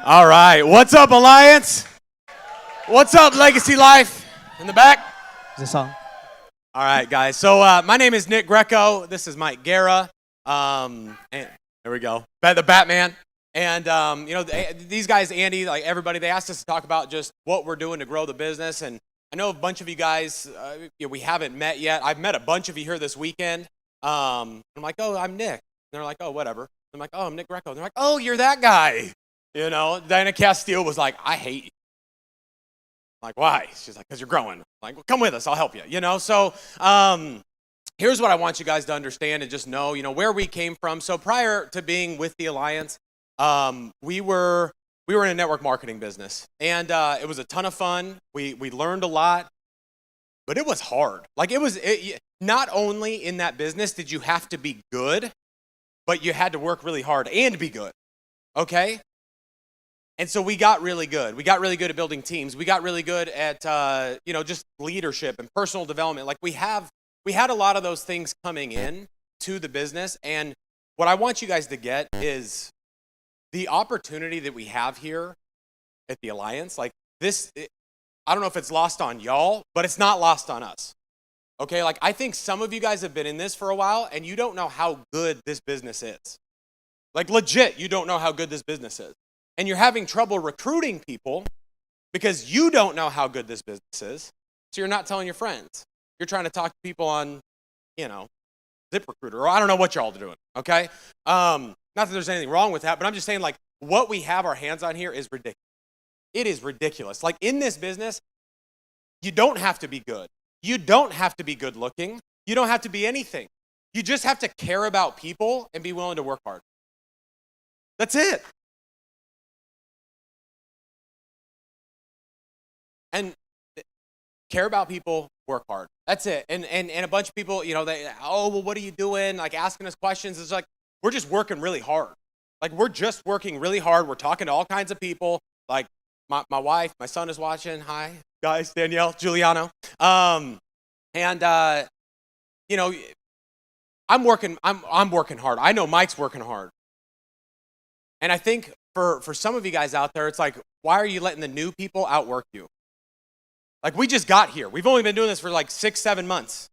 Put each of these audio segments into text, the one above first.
All right. What's up, Alliance? What's up, Legacy Life? In the back? Is this on? All right, guys. So my name is Nick Greco. This is Mike Guerra. And there we go. The Batman. And, these guys, Andy, like everybody, they asked us to talk about just what we're doing to grow the business. And I know a bunch of you guys, we haven't met yet. I've met a bunch of you here this weekend. I'm like, oh, I'm Nick. And they're like, oh, whatever. I'm like, oh, I'm Nick Greco. And they're like, oh, you're that guy. You know, Diana Castile was like, I hate you. I'm like, why? She's like, because you're growing. I'm like, well, come with us. I'll help you. You know, so here's what I want you guys to understand and just know, where we came from. So prior to being with the Alliance, we were in a network marketing business. And it was a ton of fun. We learned a lot. But it was hard. Like, not only in that business did you have to be good, but you had to work really hard and be good. Okay? And so we got really good. We got really good at building teams. We got really good at, just leadership and personal development. Like we had a lot of those things coming in to the business. And what I want you guys to get is the opportunity that we have here at the Alliance. Like this, I don't know if it's lost on y'all, but it's not lost on us. Okay, like I think some of you guys have been in this for a while and you don't know how good this business is. Like legit, you don't know how good this business is. And you're having trouble recruiting people because you don't know how good this business is. So you're not telling your friends. You're trying to talk to people on, ZipRecruiter, or I don't know what y'all are doing, okay? Not that there's anything wrong with that, but I'm just saying, like, what we have our hands on here is ridiculous. It is ridiculous. Like, in this business, you don't have to be good. You don't have to be good looking. You don't have to be anything. You just have to care about people and be willing to work hard. That's it. And care about people, work hard. That's it. And a bunch of people, what are you doing? Like asking us questions. It's like, we're just working really hard. Like we're just working really hard. We're talking to all kinds of people. Like my wife, my son is watching. Hi, guys, Danielle, Giuliano. I'm working hard. I know Mike's working hard. And I think for some of you guys out there, it's like, why are you letting the new people outwork you? Like we just got here. We've only been doing this for like 6-7 months.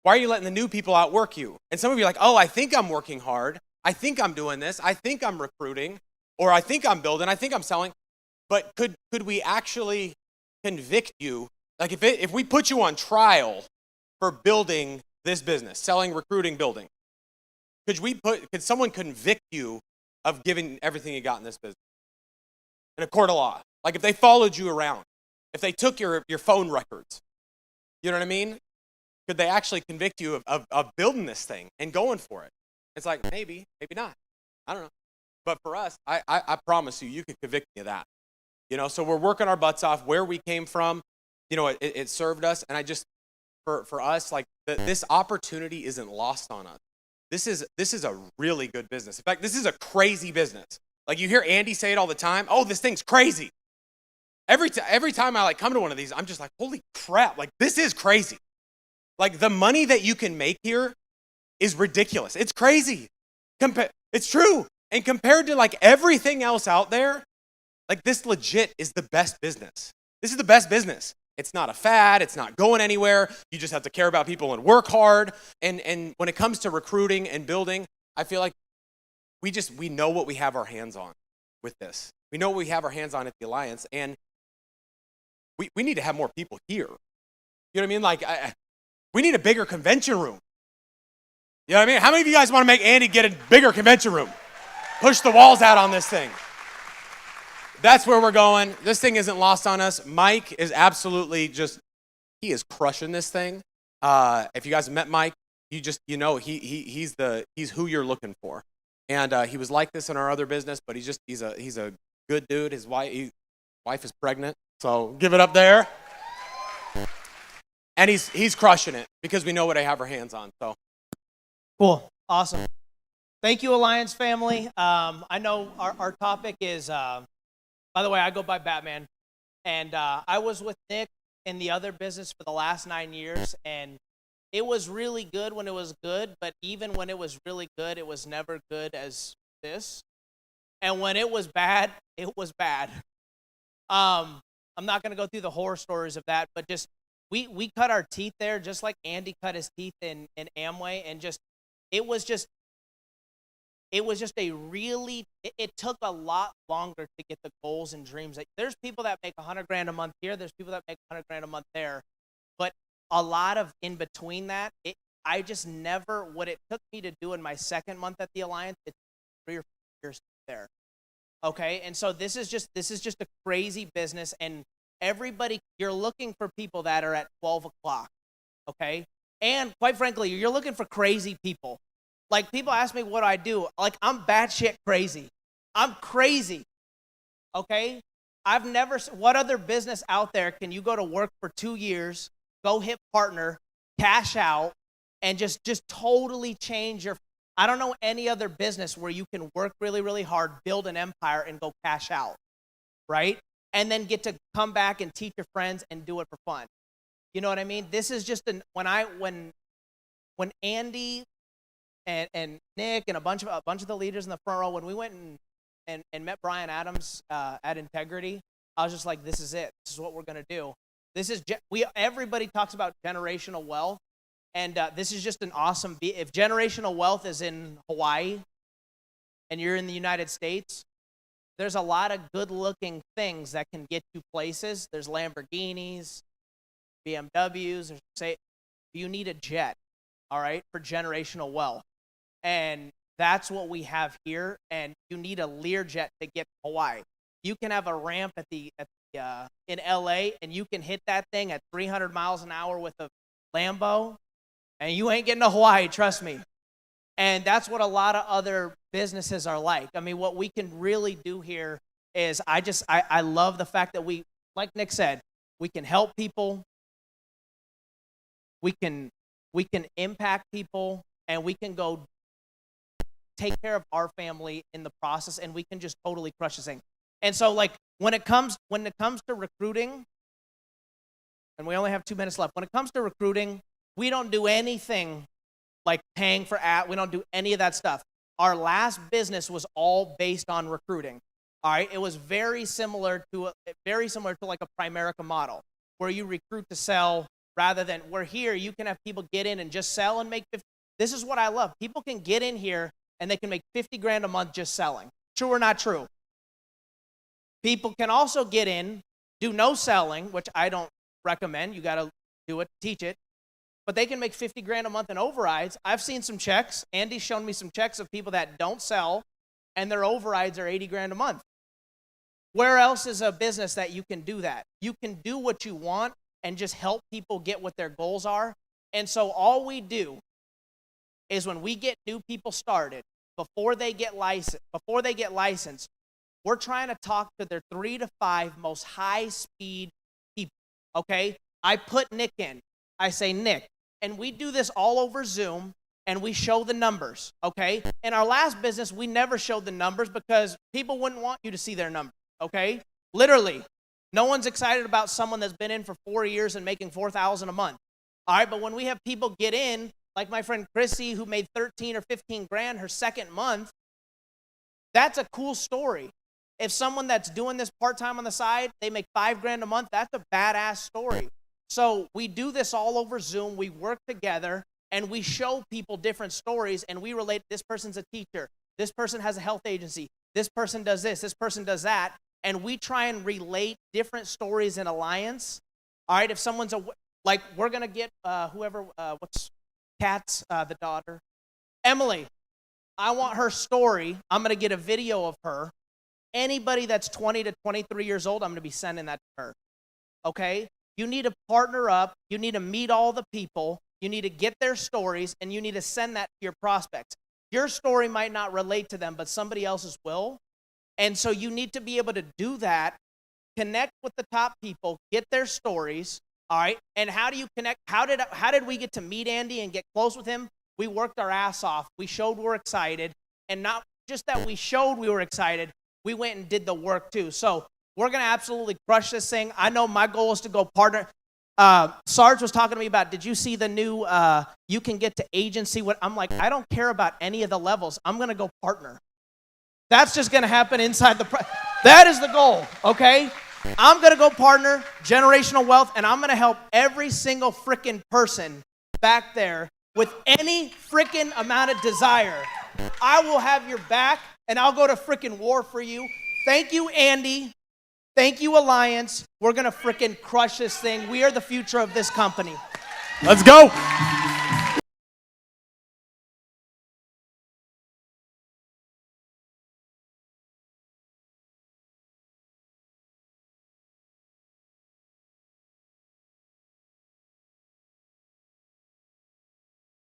Why are you letting the new people outwork you? And some of you are like, oh, I think I'm working hard. I think I'm doing this. I think I'm recruiting, or I think I'm building. I think I'm selling. But could we actually convict you? Like if we put you on trial for building this business, selling, recruiting, building, could someone convict you of giving everything you got in this business in a court of law? Like if they followed you around, if they took your phone records, you know what I mean? Could they actually convict you of building this thing and going for it? It's like, maybe not. I don't know. But for us, I promise you could convict me of that. So we're working our butts off where we came from. It served us. And I just, for us, like this opportunity isn't lost on us. This is a really good business. In fact, this is a crazy business. Like you hear Andy say it all the time. Oh, this thing's crazy. Every time I come to one of these, I'm just like, holy crap, like this is crazy. Like the money that you can make here is ridiculous. It's crazy. It's true. And compared to like everything else out there, like this legit is the best business. This is the best business. It's not a fad. It's not going anywhere. You just have to care about people and work hard. And when it comes to recruiting and building, I feel like we know what we have our hands on with this. We know what we have our hands on at the Alliance, and we need to have more people here. You know what I mean? Like, we need a bigger convention room. You know what I mean? How many of you guys want to make Andy get a bigger convention room? Push the walls out on this thing. That's where we're going. This thing isn't lost on us. Mike is absolutely he is crushing this thing. If you guys have met Mike, he's who you're looking for. And he was like this in our other business, but he's a good dude. His wife is pregnant. So give it up there. And he's crushing it because we know what I have our hands on. So Cool. Awesome. Thank you, Alliance family. I know our topic is, by the way, I go by Batman. And I was with Nick in the other business for the last 9 years. And it was really good when it was good. But even when it was really good, it was never good as this. And when it was bad, it was bad. I'm not going to go through the horror stories of that, but just we cut our teeth there just like Andy cut his teeth in Amway, and it was just a really, it took a lot longer to get the goals and dreams. Like, there's people that make $100,000 a month here, there's people that make $100,000 a month there, but a lot of in between that, I just never, what it took me to do in my second month at the Alliance, it's 3 or 4 years there. Okay, and so this is just a crazy business, and everybody, you're looking for people that are at 12 o'clock, okay? And quite frankly, you're looking for crazy people. Like, people ask me what I do. Like, I'm batshit crazy. I'm crazy, okay? I've never, what other business out there can you go to work for 2 years, go hit partner, cash out, and just totally change your, I don't know any other business where you can work really, really hard, build an empire, and go cash out, right? And then get to come back and teach your friends and do it for fun. You know what I mean? This is just when Andy and Nick and a bunch of the leaders in the front row, when we went and met Brian Adams at Integrity, I was just like, this is it. This is what we're gonna do. This is everybody talks about generational wealth. And this is just an awesome, if generational wealth is in Hawaii and you're in the United States, there's a lot of good-looking things that can get you places. There's Lamborghinis, BMWs, you need a jet, all right, for generational wealth. And that's what we have here, and you need a Learjet to get to Hawaii. You can have a ramp in LA, and you can hit that thing at 300 miles an hour with a Lambo, and you ain't getting to Hawaii, trust me. And that's what a lot of other businesses are like. I mean, what we can really do here is I love the fact that we, like Nick said, we can help people, we can impact people, and we can go take care of our family in the process, and we can just totally crush this thing. And so, like, when it comes to recruiting, and we only have 2 minutes left, when it comes to recruiting, we don't do anything like paying for we don't do any of that stuff. Our last business was all based on recruiting. All right, it was very similar to like a Primerica model, where you recruit to sell rather than, where here you can have people get in and just sell and make 50. This is what I love. People can get in here and they can make $50,000 a month just selling. True or not true? People can also get in, do no selling, which I don't recommend. You got to do it, teach it. But they can make $50,000 a month in overrides. I've seen some checks. Andy's shown me some checks of people that don't sell, and their overrides are $80,000 a month. Where else is a business that you can do that? You can do what you want and just help people get what their goals are. And so all we do is, when we get new people started, before they get licensed, we're trying to talk to their 3 to 5 most high-speed people, okay? I put Nick in. I say, Nick, and we do this all over Zoom, and we show the numbers, okay? In our last business, we never showed the numbers because people wouldn't want you to see their numbers, okay? Literally, no one's excited about someone that's been in for 4 years and making $4,000 a month, all right? But when we have people get in, like my friend Chrissy, who made 13 or 15 grand her second month, that's a cool story. If someone that's doing this part-time on the side, they make $5,000 a month, that's a badass story. So we do this all over Zoom. We work together, and we show people different stories, and we relate. This person's a teacher. This person has a health agency. This person does this. This person does that. And we try and relate different stories in Alliance. All right, if someone's like, we're going to get what's Kat's, the daughter, Emily. I want her story. I'm going to get a video of her. Anybody that's 20 to 23 years old, I'm going to be sending that to her. Okay? You need to partner up. You need to meet all the people. You need to get their stories, and you need to send that to your prospects. Your story might not relate to them, but somebody else's will. And so you need to be able to do that, connect with the top people, get their stories, all right? And how do you connect? How did we get to meet Andy and get close with him? We worked our ass off. We showed we're excited, and not just that we showed we were excited, we went and did the work too. So we're going to absolutely crush this thing. I know my goal is to go partner. Sarge was talking to me about, did you see the new, you can get to agency? I'm like, I don't care about any of the levels. I'm going to go partner. That's just going to happen inside that is the goal, okay? I'm going to go partner generational wealth, and I'm going to help every single freaking person back there with any freaking amount of desire. I will have your back, and I'll go to freaking war for you. Thank you, Andy. Thank you, Alliance. We're going to freaking crush this thing. We are the future of this company. Let's go.